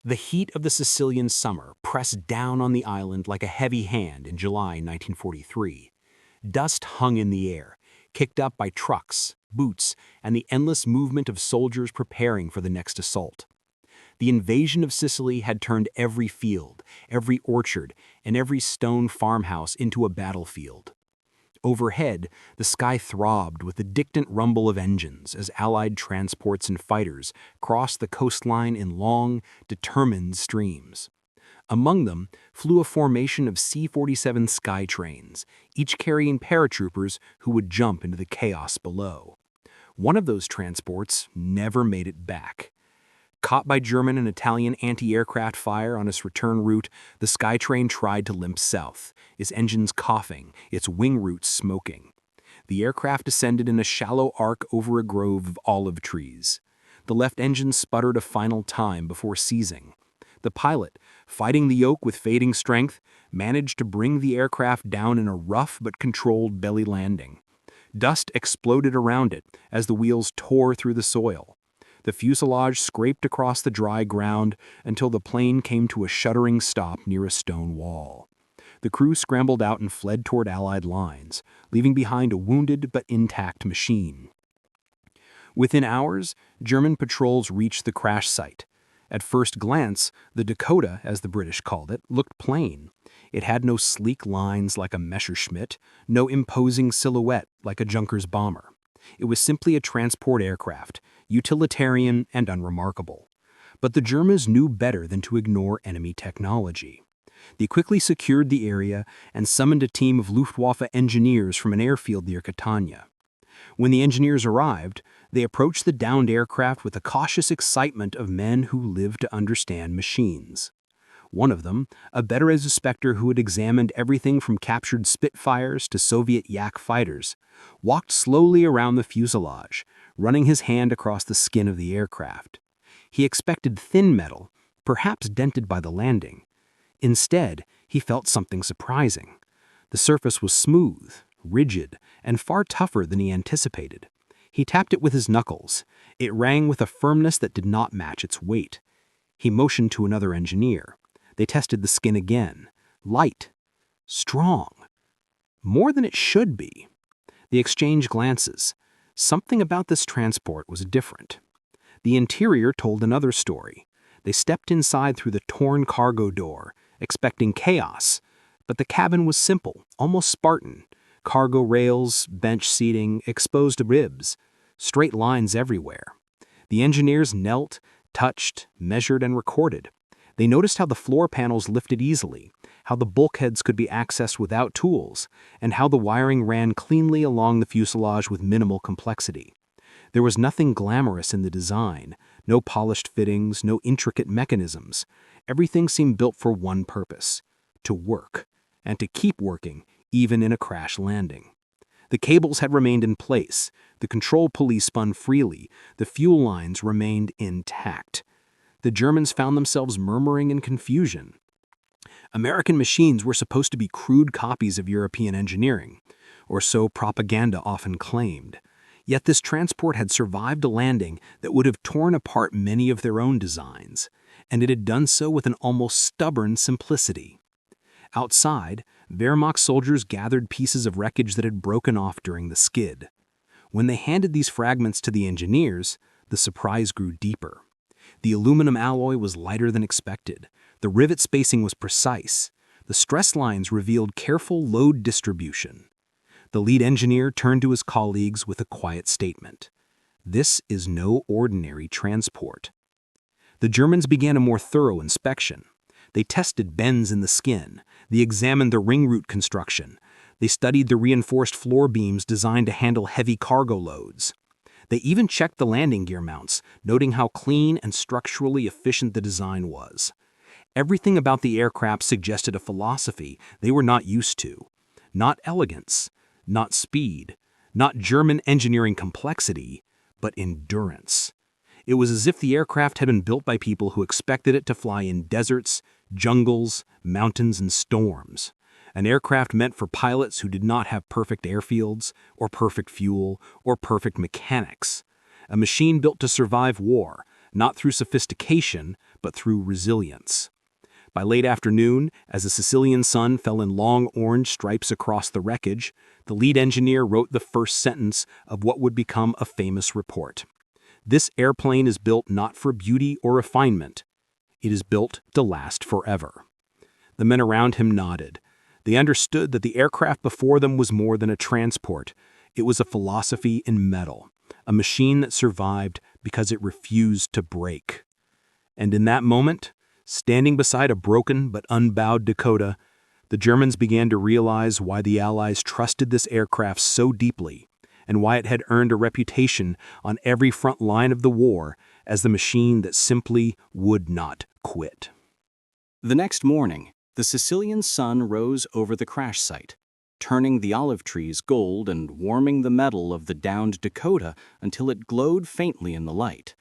The heat of the Sicilian summer pressed down on the island like a heavy hand in July 1943. Dust hung in the air, kicked up by trucks, boots, and the endless movement of soldiers preparing for the next assault. The invasion of Sicily had turned every field, every orchard, and every stone farmhouse into a battlefield. Overhead, the sky throbbed with the dictant rumble of engines as Allied transports and fighters crossed the coastline in long, determined streams. Among them flew a formation of C-47 sky trains, each carrying paratroopers who would jump into the chaos below. One of those transports never made it back. Caught by German and Italian anti-aircraft fire on its return route, the Skytrain tried to limp south, its engines coughing, its wing roots smoking. The aircraft descended in a shallow arc over a grove of olive trees. The left engine sputtered a final time before seizing. The pilot, fighting the yoke with fading strength, managed to bring the aircraft down in a rough but controlled belly landing. Dust exploded around it as the wheels tore through the soil. The fuselage scraped across the dry ground until the plane came to a shuddering stop near a stone wall. The crew scrambled out and fled toward Allied lines, leaving behind a wounded but intact machine. Within hours, German patrols reached the crash site. At first glance, the Dakota, as the British called it, looked plain. It had no sleek lines like a Messerschmitt, no imposing silhouette like a Junkers bomber. It was simply a transport aircraft, utilitarian and unremarkable. But the Germans knew better than to ignore enemy technology. They quickly secured the area and summoned a team of Luftwaffe engineers from an airfield near Catania. When the engineers arrived, they approached the downed aircraft with the cautious excitement of men who lived to understand machines. One of them, a veteran inspector who had examined everything from captured Spitfires to Soviet Yak fighters, walked slowly around the fuselage, running his hand across the skin of the aircraft. He expected thin metal, perhaps dented by the landing. Instead, he felt something surprising. The surface was smooth, rigid, and far tougher than he anticipated. He tapped it with his knuckles. It rang with a firmness that did not match its weight. He motioned to another engineer. They tested the skin again. Light. Strong. More than it should be. They exchanged glances. Something about this transport was different. The interior told another story. They stepped inside through the torn cargo door, expecting chaos, but the cabin was simple, almost Spartan. Cargo rails, bench seating, exposed ribs, straight lines everywhere. The engineers knelt, touched, measured, and recorded. They noticed how the floor panels lifted easily, how the bulkheads could be accessed without tools, and how the wiring ran cleanly along the fuselage with minimal complexity. There was nothing glamorous in the design, no polished fittings, no intricate mechanisms. Everything seemed built for one purpose: to work, and to keep working, even in a crash landing. The cables had remained in place, the control pulley spun freely, the fuel lines remained intact. The Germans found themselves murmuring in confusion. American machines were supposed to be crude copies of European engineering, or so propaganda often claimed. Yet this transport had survived a landing that would have torn apart many of their own designs, and it had done so with an almost stubborn simplicity. Outside, Wehrmacht soldiers gathered pieces of wreckage that had broken off during the skid. When they handed these fragments to the engineers, the surprise grew deeper. The aluminum alloy was lighter than expected. The rivet spacing was precise. The stress lines revealed careful load distribution. The lead engineer turned to his colleagues with a quiet statement. "This is no ordinary transport." The Germans began a more thorough inspection. They tested bends in the skin. They examined the ring root construction. They studied the reinforced floor beams designed to handle heavy cargo loads. They even checked the landing gear mounts, noting how clean and structurally efficient the design was. Everything about the aircraft suggested a philosophy they were not used to. Not elegance, not speed, not German engineering complexity, but endurance. It was as if the aircraft had been built by people who expected it to fly in deserts, jungles, mountains, and storms. An aircraft meant for pilots who did not have perfect airfields, or perfect fuel, or perfect mechanics. A machine built to survive war, not through sophistication, but through resilience. By late afternoon, as the Sicilian sun fell in long orange stripes across the wreckage, the lead engineer wrote the first sentence of what would become a famous report. "This airplane is built not for beauty or refinement. It is built to last forever." The men around him nodded. They understood that the aircraft before them was more than a transport. It was a philosophy in metal, a machine that survived because it refused to break. And in that moment, standing beside a broken but unbowed Dakota, the Germans began to realize why the Allies trusted this aircraft so deeply, and why it had earned a reputation on every front line of the war as the machine that simply would not quit. The next morning, the Sicilian sun rose over the crash site, turning the olive trees gold and warming the metal of the downed Dakota until it glowed faintly in the light.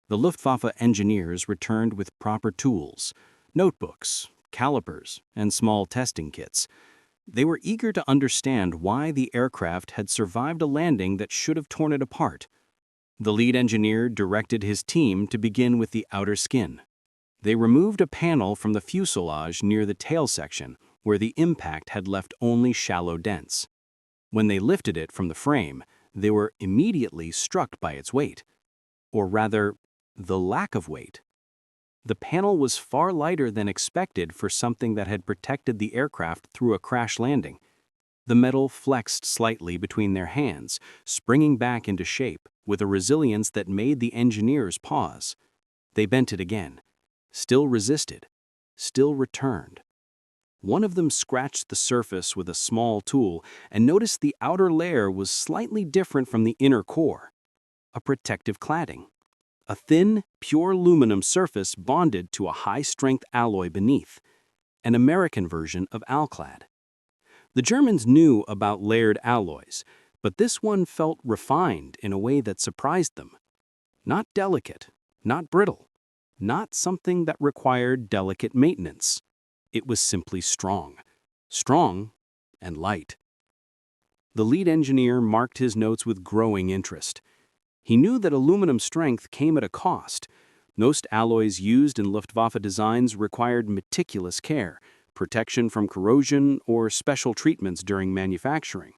The Luftwaffe engineers returned with proper tools, notebooks, calipers, and small testing kits. They were eager to understand why the aircraft had survived a landing that should have torn it apart. The lead engineer directed his team to begin with the outer skin. They removed a panel from the fuselage near the tail section, where the impact had left only shallow dents. When they lifted it from the frame, they were immediately struck by its weight. Or rather, the lack of weight. The panel was far lighter than expected for something that had protected the aircraft through a crash landing. The metal flexed slightly between their hands, springing back into shape with a resilience that made the engineers pause. They bent it again, still resisted, still returned. One of them scratched the surface with a small tool and noticed the outer layer was slightly different from the inner core, a protective cladding. A thin, pure aluminum surface bonded to a high-strength alloy beneath, an American version of Alclad. The Germans knew about layered alloys, but this one felt refined in a way that surprised them. Not delicate, not brittle, not something that required delicate maintenance. It was simply strong and light. The lead engineer marked his notes with growing interest. He knew that aluminum strength came at a cost. Most alloys used in Luftwaffe designs required meticulous care, protection from corrosion, or special treatments during manufacturing.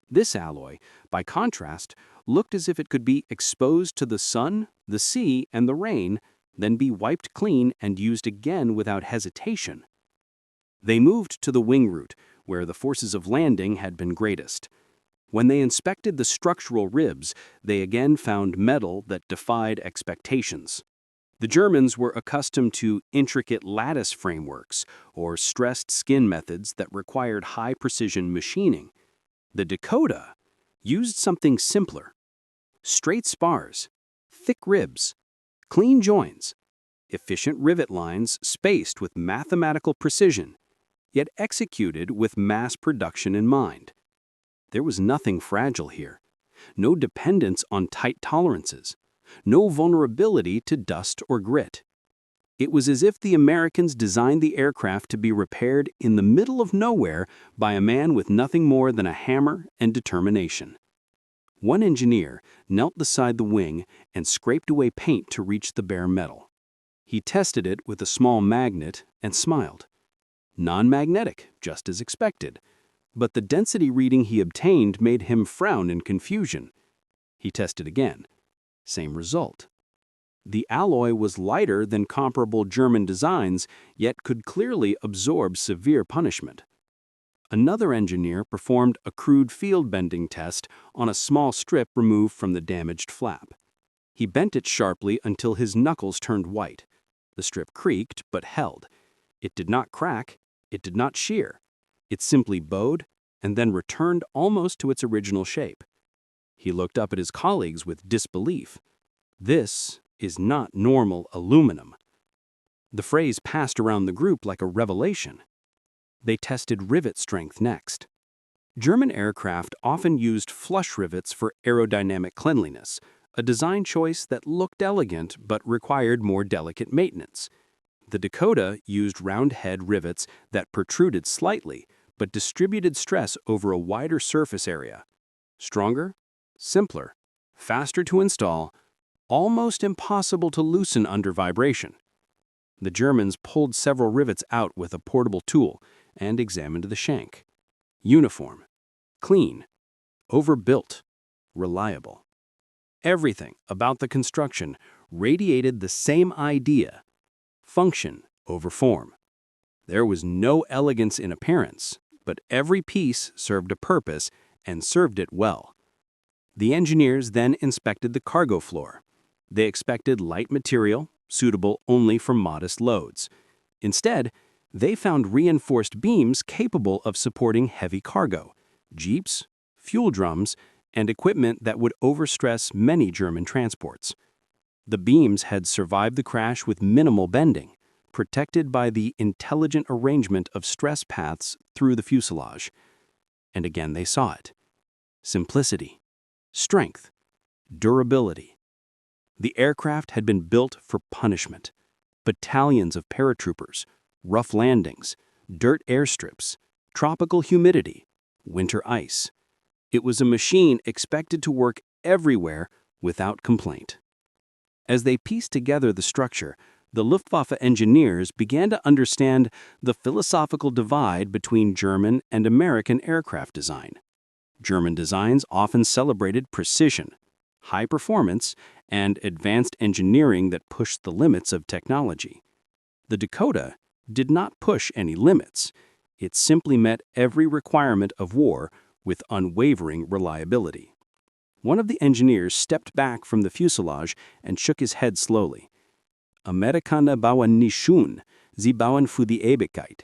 This alloy, by contrast, looked as if it could be exposed to the sun, the sea, and the rain, then be wiped clean and used again without hesitation. They moved to the wing root, where the forces of landing had been greatest. When they inspected the structural ribs, they again found metal that defied expectations. The Germans were accustomed to intricate lattice frameworks or stressed skin methods that required high-precision machining. The Dakota used something simpler: straight spars, thick ribs, clean joins, efficient rivet lines spaced with mathematical precision, yet executed with mass production in mind. There was nothing fragile here, no dependence on tight tolerances, no vulnerability to dust or grit. It was as if the Americans designed the aircraft to be repaired in the middle of nowhere by a man with nothing more than a hammer and determination. One engineer knelt beside the wing and scraped away paint to reach the bare metal. He tested it with a small magnet and smiled. Non-magnetic, just as expected. But the density reading he obtained made him frown in confusion. He tested again. Same result. The alloy was lighter than comparable German designs, yet could clearly absorb severe punishment. Another engineer performed a crude field bending test on a small strip removed from the damaged flap. He bent it sharply until his knuckles turned white. The strip creaked but held. It did not crack. It did not shear. It simply bowed and then returned almost to its original shape. He looked up at his colleagues with disbelief. This is not normal aluminum. The phrase passed around the group like a revelation. They tested rivet strength next. German aircraft often used flush rivets for aerodynamic cleanliness, a design choice that looked elegant but required more delicate maintenance. The Dakota used round head rivets that protruded slightly, but distributed stress over a wider surface area. Stronger, simpler, faster to install, almost impossible to loosen under vibration. The Germans pulled several rivets out with a portable tool and examined the shank. Uniform, clean, overbuilt, reliable. Everything about the construction radiated the same idea: function over form. There was no elegance in appearance, but every piece served a purpose and served it well. The engineers then inspected the cargo floor. They expected light material, suitable only for modest loads. Instead, they found reinforced beams capable of supporting heavy cargo, jeeps, fuel drums, and equipment that would overstress many German transports. The beams had survived the crash with minimal bending, protected by the intelligent arrangement of stress paths through the fuselage. And again they saw it: simplicity, strength, durability. The aircraft had been built for punishment. Battalions of paratroopers, rough landings, dirt airstrips, tropical humidity, winter ice. It was a machine expected to work everywhere without complaint. As they pieced together the structure, the Luftwaffe engineers began to understand the philosophical divide between German and American aircraft design. German designs often celebrated precision, high performance, and advanced engineering that pushed the limits of technology. The Dakota did not push any limits. It simply met every requirement of war with unwavering reliability. One of the engineers stepped back from the fuselage and shook his head slowly. Amerikaner bauen nicht schön, sie bauen für die Ewigkeit.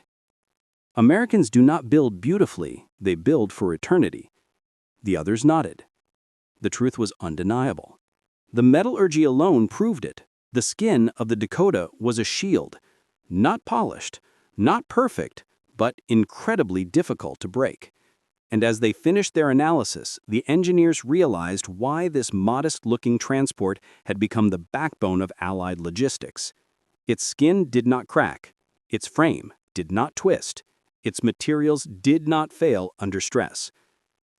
Americans do not build beautifully, they build for eternity. The others nodded. The truth was undeniable. The metallurgy alone proved it. The skin of the Dakota was a shield, not polished, not perfect, but incredibly difficult to break. And as they finished their analysis, the engineers realized why this modest-looking transport had become the backbone of Allied logistics. Its skin did not crack, its frame did not twist, its materials did not fail under stress.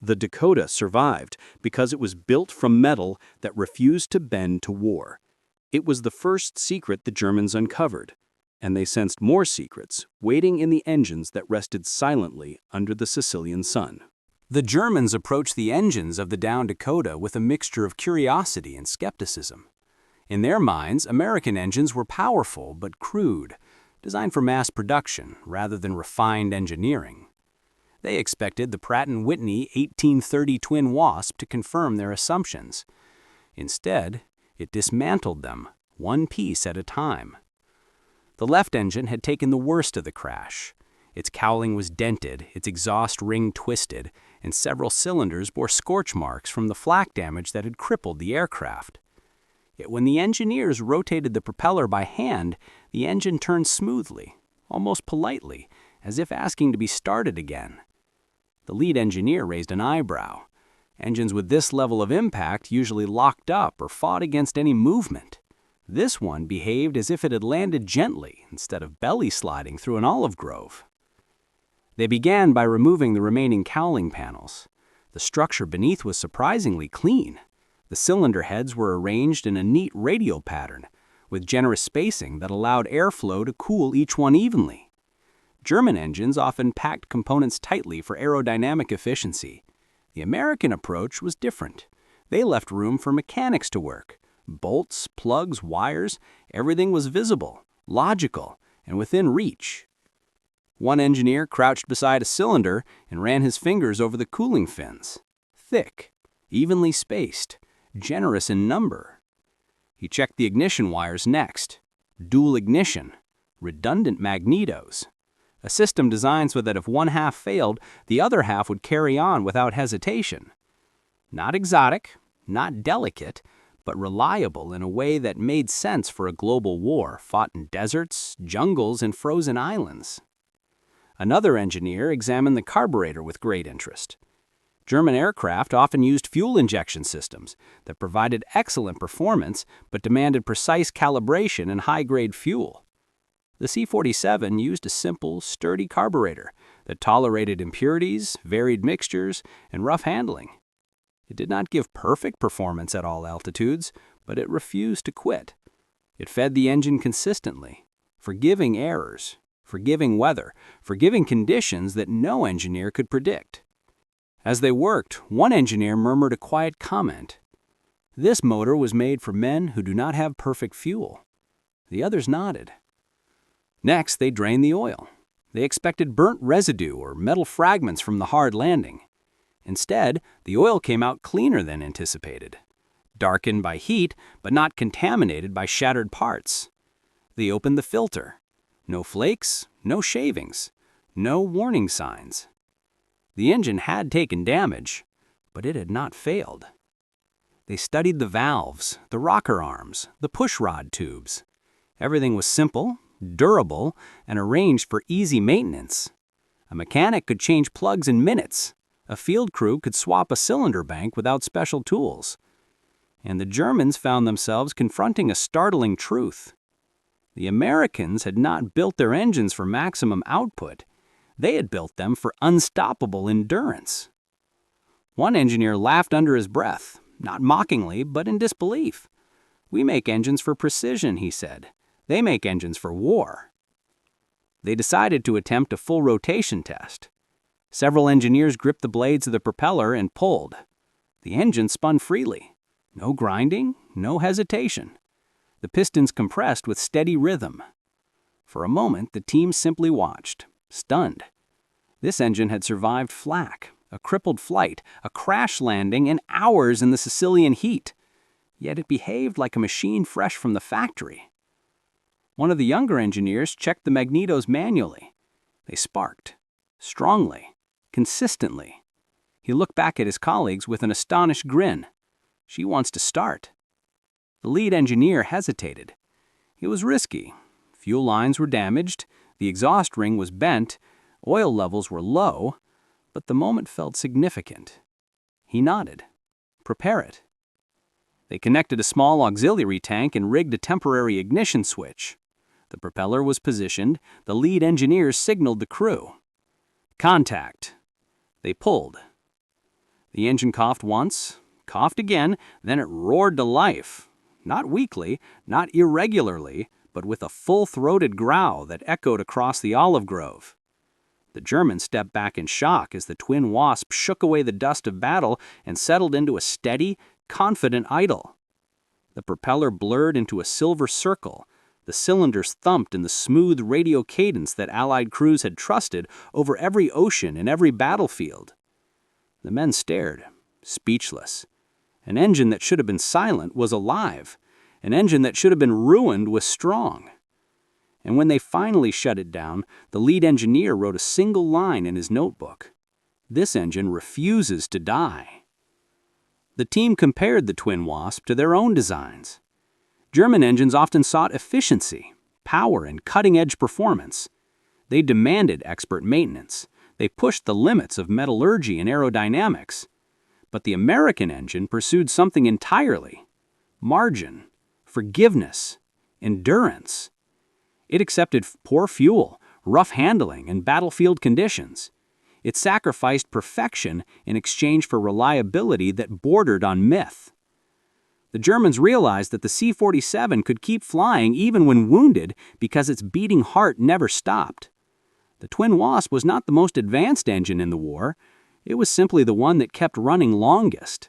The Dakota survived because it was built from metal that refused to bend to war. It was the first secret the Germans uncovered, and they sensed more secrets waiting in the engines that rested silently under the Sicilian sun. The Germans approached the engines of the downed Dakota with a mixture of curiosity and skepticism. In their minds, American engines were powerful but crude, designed for mass production rather than refined engineering. They expected the Pratt Whitney R-1830 twin Wasp to confirm their assumptions. Instead, it dismantled them, one piece at a time. The left engine had taken the worst of the crash. Its cowling was dented, its exhaust ring twisted, and several cylinders bore scorch marks from the flak damage that had crippled the aircraft. Yet when the engineers rotated the propeller by hand, the engine turned smoothly, almost politely, as if asking to be started again. The lead engineer raised an eyebrow. Engines with this level of impact usually locked up or fought against any movement. This one behaved as if it had landed gently instead of belly sliding through an olive grove. They began by removing the remaining cowling panels. The structure beneath was surprisingly clean. The cylinder heads were arranged in a neat radial pattern, with generous spacing that allowed airflow to cool each one evenly. German engines often packed components tightly for aerodynamic efficiency. The American approach was different. They left room for mechanics to work. Bolts, plugs, wires, everything was visible, logical, and within reach. One engineer crouched beside a cylinder and ran his fingers over the cooling fins. Thick, evenly spaced, generous in number. He checked the ignition wires next. Dual ignition, redundant magnetos. A system designed so that if one half failed, the other half would carry on without hesitation. Not exotic, not delicate, but reliable in a way that made sense for a global war fought in deserts, jungles, and frozen islands. Another engineer examined the carburetor with great interest. German aircraft often used fuel injection systems that provided excellent performance but demanded precise calibration and high-grade fuel. The C-47 used a simple, sturdy carburetor that tolerated impurities, varied mixtures, and rough handling. It did not give perfect performance at all altitudes, but it refused to quit. It fed the engine consistently, forgiving errors, forgiving weather, forgiving conditions that no engineer could predict. As they worked, one engineer murmured a quiet comment. "This motor was made for men who do not have perfect fuel." The others nodded. Next, they drained the oil. They expected burnt residue or metal fragments from the hard landing. Instead, the oil came out cleaner than anticipated, darkened by heat, but not contaminated by shattered parts. They opened the filter. No flakes, no shavings, no warning signs. The engine had taken damage, but it had not failed. They studied the valves, the rocker arms, the pushrod tubes. Everything was simple, durable, and arranged for easy maintenance. A mechanic could change plugs in minutes. A field crew could swap a cylinder bank without special tools. And the Germans found themselves confronting a startling truth. The Americans had not built their engines for maximum output. They had built them for unstoppable endurance. One engineer laughed under his breath, not mockingly, but in disbelief. "We make engines for precision," he said. "They make engines for war." They decided to attempt a full rotation test. Several engineers gripped the blades of the propeller and pulled. The engine spun freely. No grinding, no hesitation. The pistons compressed with steady rhythm. For a moment, the team simply watched, stunned. This engine had survived flak, a crippled flight, a crash landing, and hours in the Sicilian heat. Yet it behaved like a machine fresh from the factory. One of the younger engineers checked the magnetos manually. They sparked, strongly, consistently. He looked back at his colleagues with an astonished grin. "She wants to start." The lead engineer hesitated. It was risky. Fuel lines were damaged, the exhaust ring was bent, oil levels were low, but the moment felt significant. He nodded. "Prepare it." They connected a small auxiliary tank and rigged a temporary ignition switch. The propeller was positioned. The lead engineer signaled the crew. "Contact." They pulled. The engine coughed once, coughed again, then it roared to life. Not weakly, not irregularly, but with a full-throated growl that echoed across the olive grove. The Germans stepped back in shock as the twin Wasp shook away the dust of battle and settled into a steady, confident idle. The propeller blurred into a silver circle. The cylinders thumped in the smooth radio cadence that Allied crews had trusted over every ocean and every battlefield. The men stared, speechless. An engine that should have been silent was alive. An engine that should have been ruined was strong. And when they finally shut it down, the lead engineer wrote a single line in his notebook. "This engine refuses to die." The team compared the twin Wasp to their own designs. German engines often sought efficiency, power, and cutting-edge performance. They demanded expert maintenance. They pushed the limits of metallurgy and aerodynamics. But the American engine pursued something entirely: margin, forgiveness, endurance. It accepted poor fuel, rough handling, and battlefield conditions. It sacrificed perfection in exchange for reliability that bordered on myth. The Germans realized that the C-47 could keep flying even when wounded because its beating heart never stopped. The Twin Wasp was not the most advanced engine in the war. It was simply the one that kept running longest.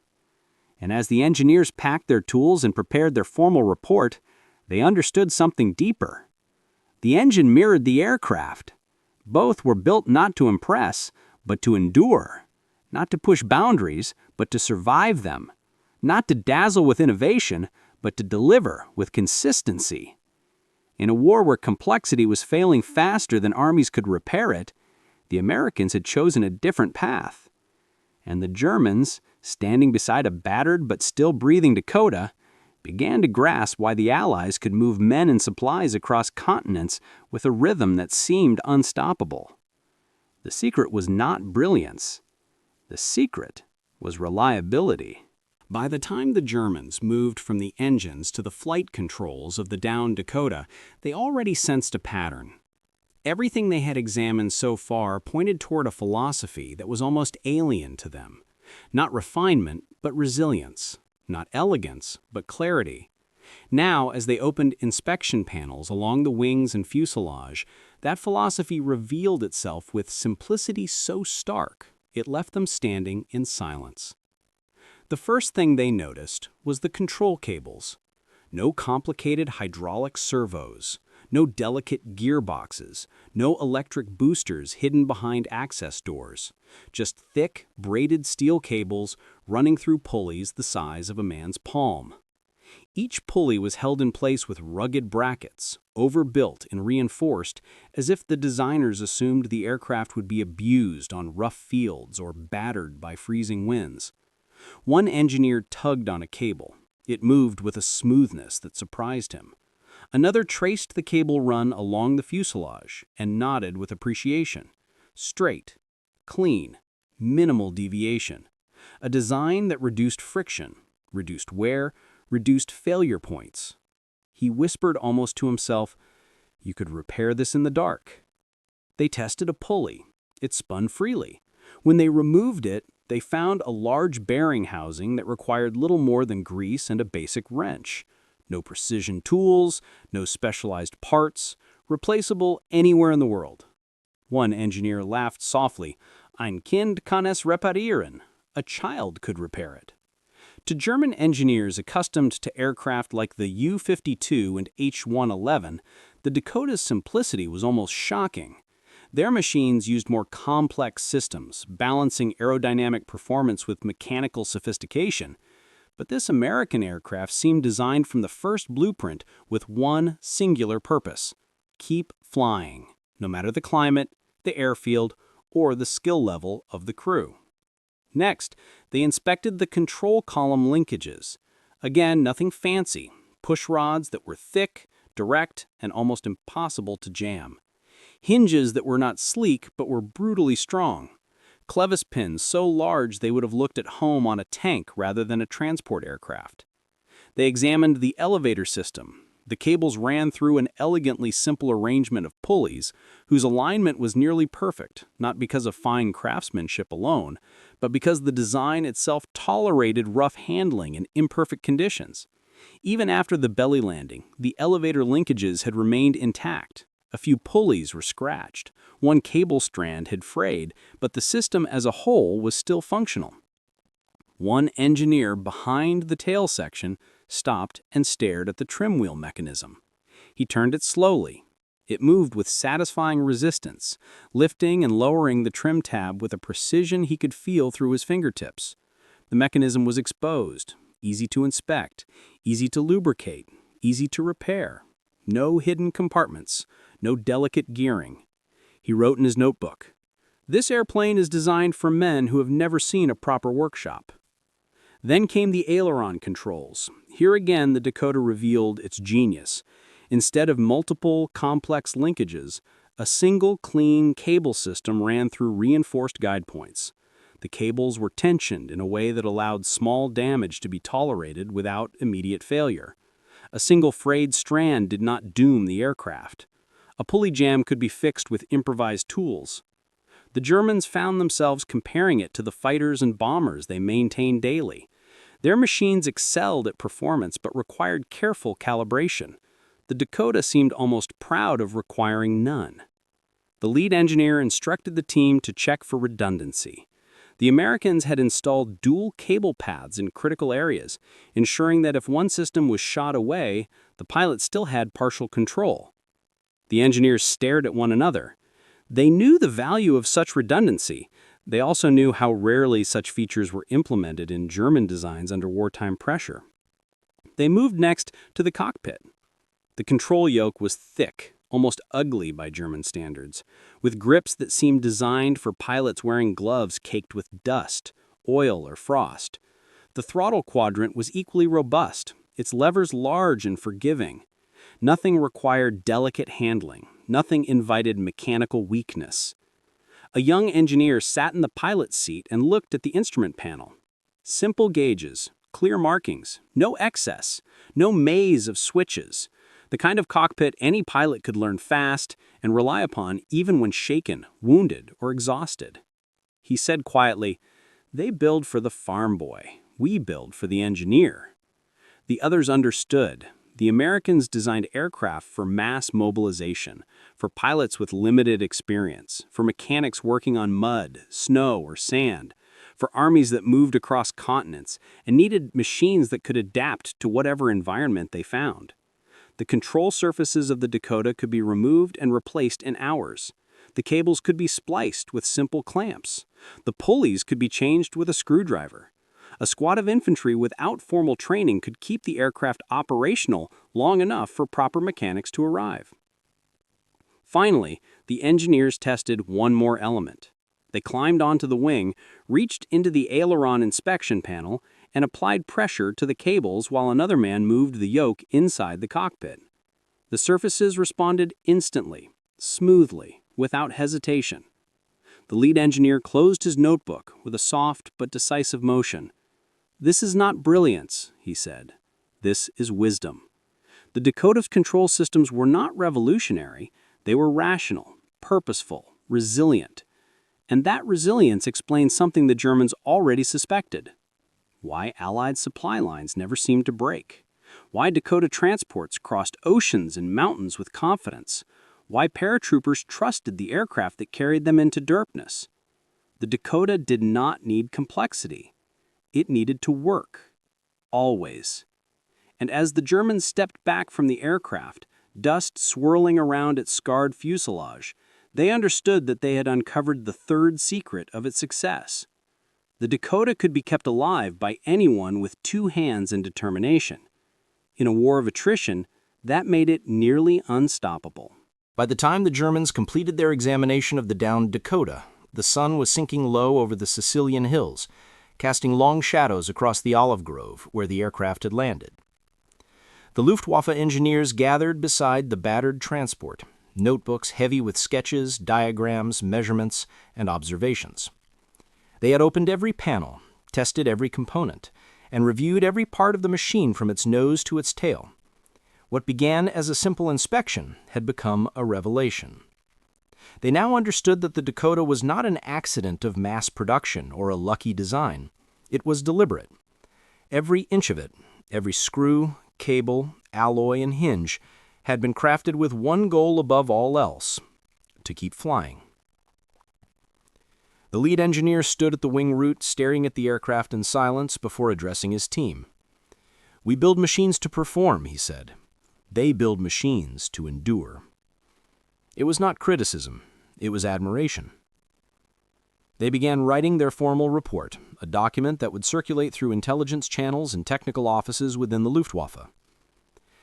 And as the engineers packed their tools and prepared their formal report, they understood something deeper. The engine mirrored the aircraft. Both were built not to impress, but to endure. Not to push boundaries, but to survive them. Not to dazzle with innovation, but to deliver with consistency. In a war where complexity was failing faster than armies could repair it, the Americans had chosen a different path. And the Germans, standing beside a battered but still breathing Dakota, began to grasp why the Allies could move men and supplies across continents with a rhythm that seemed unstoppable. The secret was not brilliance. The secret was reliability. By the time the Germans moved from the engines to the flight controls of the downed Dakota, they already sensed a pattern. Everything they had examined so far pointed toward a philosophy that was almost alien to them. Not refinement, but resilience. Not elegance, but clarity. Now, as they opened inspection panels along the wings and fuselage, that philosophy revealed itself with simplicity so stark, it left them standing in silence. The first thing they noticed was the control cables. No complicated hydraulic servos, no delicate gearboxes, no electric boosters hidden behind access doors, just thick, braided steel cables running through pulleys the size of a man's palm. Each pulley was held in place with rugged brackets, overbuilt and reinforced, as if the designers assumed the aircraft would be abused on rough fields or battered by freezing winds. One engineer tugged on a cable. It moved with a smoothness that surprised him. Another traced the cable run along the fuselage and nodded with appreciation. Straight, clean, minimal deviation. A design that reduced friction, reduced wear, reduced failure points. He whispered almost to himself, "You could repair this in the dark." They tested a pulley. It spun freely. When they removed it, they found a large bearing housing that required little more than grease and a basic wrench. No precision tools, no specialized parts, replaceable anywhere in the world. One engineer laughed softly, "Ein Kind kann es reparieren." A child could repair it. To German engineers accustomed to aircraft like the U-52 and H-111, the Dakota's simplicity was almost shocking. Their machines used more complex systems, balancing aerodynamic performance with mechanical sophistication. But this American aircraft seemed designed from the first blueprint with one singular purpose: keep flying, no matter the climate, the airfield, or the skill level of the crew. Next, they inspected the control column linkages. Again, nothing fancy, push rods that were thick, direct, and almost impossible to jam. Hinges that were not sleek but were brutally strong. Clevis pins so large they would have looked at home on a tank rather than a transport aircraft. They examined the elevator system. The cables ran through an elegantly simple arrangement of pulleys, whose alignment was nearly perfect, not because of fine craftsmanship alone, but because the design itself tolerated rough handling and imperfect conditions. Even after the belly landing, the elevator linkages had remained intact. A few pulleys were scratched, one cable strand had frayed, but the system as a whole was still functional. One engineer behind the tail section stopped and stared at the trim wheel mechanism. He turned it slowly. It moved with satisfying resistance, lifting and lowering the trim tab with a precision he could feel through his fingertips. The mechanism was exposed, easy to inspect, easy to lubricate, easy to repair. No hidden compartments, no delicate gearing. He wrote in his notebook, "This airplane is designed for men who have never seen a proper workshop." Then came the aileron controls. Here again the Dakota revealed its genius. Instead of multiple, complex linkages, a single, clean cable system ran through reinforced guide points. The cables were tensioned in a way that allowed small damage to be tolerated without immediate failure. A single frayed strand did not doom the aircraft. A pulley jam could be fixed with improvised tools. The Germans found themselves comparing it to the fighters and bombers they maintained daily. Their machines excelled at performance but required careful calibration. The Dakota seemed almost proud of requiring none. The lead engineer instructed the team to check for redundancy. The Americans had installed dual cable paths in critical areas, ensuring that if one system was shot away, the pilot still had partial control. The engineers stared at one another. They knew the value of such redundancy. They also knew how rarely such features were implemented in German designs under wartime pressure. They moved next to the cockpit. The control yoke was thick, almost ugly by German standards, with grips that seemed designed for pilots wearing gloves caked with dust, oil, or frost. The throttle quadrant was equally robust, its levers large and forgiving. Nothing required delicate handling. Nothing invited mechanical weakness. A young engineer sat in the pilot's seat and looked at the instrument panel. Simple gauges, clear markings, no excess, no maze of switches. The kind of cockpit any pilot could learn fast and rely upon even when shaken, wounded, or exhausted. He said quietly, "They build for the farm boy. We build for the engineer." The others understood. The Americans designed aircraft for mass mobilization, for pilots with limited experience, for mechanics working on mud, snow, or sand, for armies that moved across continents and needed machines that could adapt to whatever environment they found. The control surfaces of the Dakota could be removed and replaced in hours. The cables could be spliced with simple clamps. The pulleys could be changed with a screwdriver. A squad of infantry without formal training could keep the aircraft operational long enough for proper mechanics to arrive. Finally, the engineers tested one more element. They climbed onto the wing, reached into the aileron inspection panel, and applied pressure to the cables while another man moved the yoke inside the cockpit. The surfaces responded instantly, smoothly, without hesitation. The lead engineer closed his notebook with a soft but decisive motion. "This is not brilliance," he said. "This is wisdom." The Dakota's control systems were not revolutionary. They were rational, purposeful, resilient. And that resilience explains something the Germans already suspected. Why Allied supply lines never seemed to break. Why Dakota transports crossed oceans and mountains with confidence. Why paratroopers trusted the aircraft that carried them into darkness. The Dakota did not need complexity. It needed to work. Always. And as the Germans stepped back from the aircraft, dust swirling around its scarred fuselage, they understood that they had uncovered the third secret of its success. The Dakota could be kept alive by anyone with two hands and determination. In a war of attrition, that made it nearly unstoppable. By the time the Germans completed their examination of the downed Dakota, the sun was sinking low over the Sicilian hills, casting long shadows across the olive grove where the aircraft had landed. The Luftwaffe engineers gathered beside the battered transport, notebooks heavy with sketches, diagrams, measurements, and observations. They had opened every panel, tested every component, and reviewed every part of the machine from its nose to its tail. What began as a simple inspection had become a revelation. They now understood that the Dakota was not an accident of mass production or a lucky design. It was deliberate. Every inch of it, every screw, cable, alloy, and hinge had been crafted with one goal above all else: to keep flying. The lead engineer stood at the wing root, staring at the aircraft in silence before addressing his team. "We build machines to perform," he said. "They build machines to endure." It was not criticism, it was admiration. They began writing their formal report, a document that would circulate through intelligence channels and technical offices within the Luftwaffe.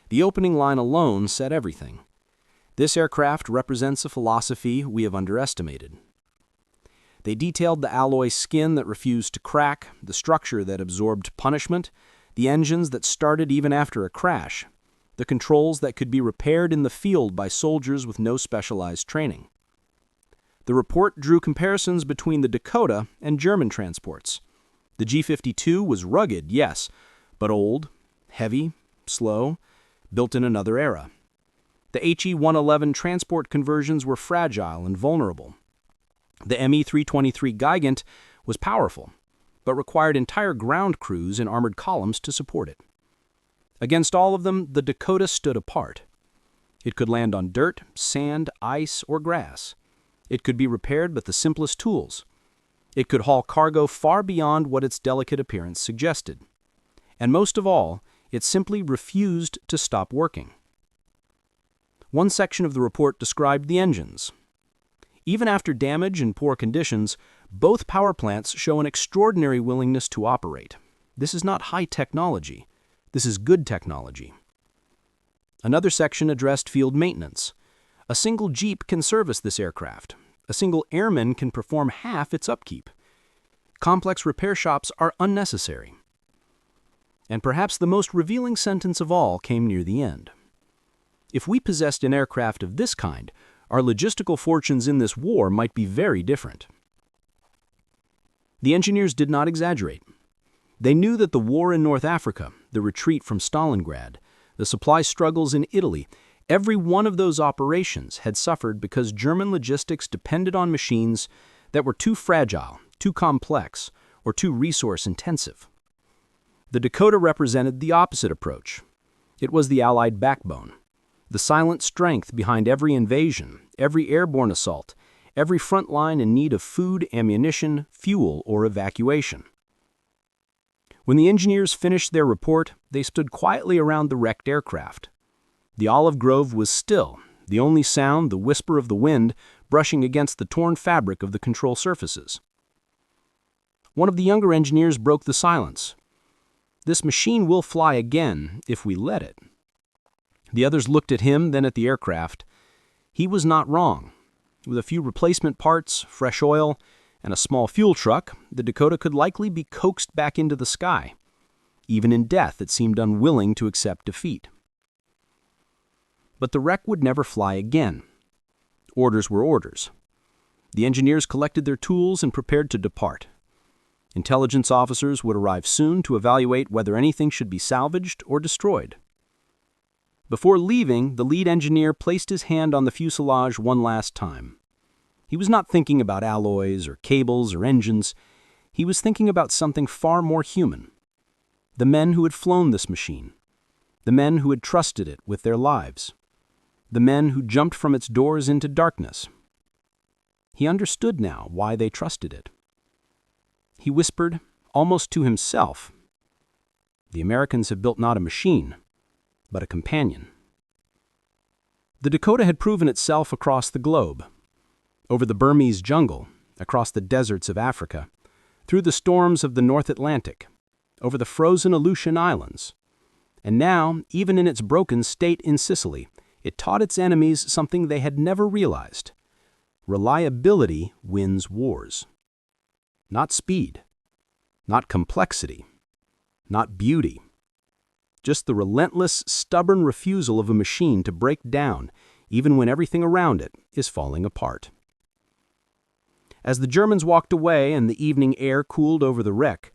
The opening line alone said everything. "This aircraft represents a philosophy we have underestimated." They detailed the alloy skin that refused to crack, the structure that absorbed punishment, the engines that started even after a crash, the controls that could be repaired in the field by soldiers with no specialized training. The report drew comparisons between the Dakota and German transports. The G-52 was rugged, yes, but old, heavy, slow, built in another era. The HE-111 transport conversions were fragile and vulnerable. The Me-323 Gigant was powerful, but required entire ground crews and armored columns to support it. Against all of them, the Dakota stood apart. It could land on dirt, sand, ice, or grass. It could be repaired with the simplest tools. It could haul cargo far beyond what its delicate appearance suggested. And most of all, it simply refused to stop working. One section of the report described the engines. Even after damage and poor conditions, both power plants show an extraordinary willingness to operate. This is not high technology. This is good technology. Another section addressed field maintenance. A single Jeep can service this aircraft. A single airman can perform half its upkeep. Complex repair shops are unnecessary. And perhaps the most revealing sentence of all came near the end. If we possessed an aircraft of this kind, our logistical fortunes in this war might be very different. The engineers did not exaggerate. They knew that the war in North Africa, the retreat from Stalingrad, the supply struggles in Italy, every one of those operations had suffered because German logistics depended on machines that were too fragile, too complex, or too resource-intensive. The Dakota represented the opposite approach. It was the Allied backbone, the silent strength behind every invasion, every airborne assault, every front line in need of food, ammunition, fuel, or evacuation. When the engineers finished their report, they stood quietly around the wrecked aircraft. The olive grove was still, the only sound the whisper of the wind brushing against the torn fabric of the control surfaces. One of the younger engineers broke the silence. "This machine will fly again if we let it." The others looked at him, then at the aircraft. He was not wrong. With a few replacement parts, fresh oil, and a small fuel truck, the Dakota could likely be coaxed back into the sky. Even in death, it seemed unwilling to accept defeat. But the wreck would never fly again. Orders were orders. The engineers collected their tools and prepared to depart. Intelligence officers would arrive soon to evaluate whether anything should be salvaged or destroyed. Before leaving, the lead engineer placed his hand on the fuselage one last time. He was not thinking about alloys or cables or engines. He was thinking about something far more human. The men who had flown this machine. The men who had trusted it with their lives. The men who jumped from its doors into darkness. He understood now why they trusted it. He whispered, almost to himself, "The Americans have built not a machine, but a companion." The Dakota had proven itself across the globe. Over the Burmese jungle, across the deserts of Africa, through the storms of the North Atlantic, over the frozen Aleutian Islands. And now, even in its broken state in Sicily, it taught its enemies something they had never realized. Reliability wins wars. Not speed, not complexity, not beauty. Just the relentless, stubborn refusal of a machine to break down, even when everything around it is falling apart. As the Germans walked away and the evening air cooled over the wreck,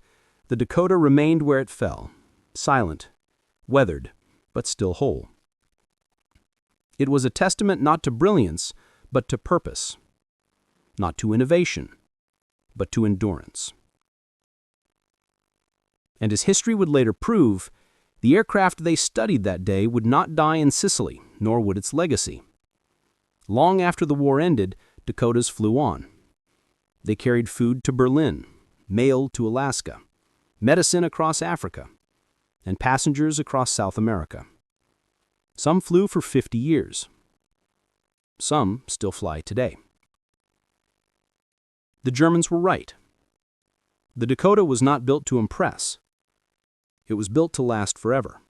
the Dakota remained where it fell, silent, weathered, but still whole. It was a testament not to brilliance, but to purpose. Not to innovation, but to endurance. And as history would later prove, the aircraft they studied that day would not die in Sicily, nor would its legacy. Long after the war ended, Dakotas flew on. They carried food to Berlin, mail to Alaska, medicine across Africa, and passengers across South America. Some flew for 50 years. Some still fly today. The Germans were right. The Dakota was not built to impress. It was built to last forever.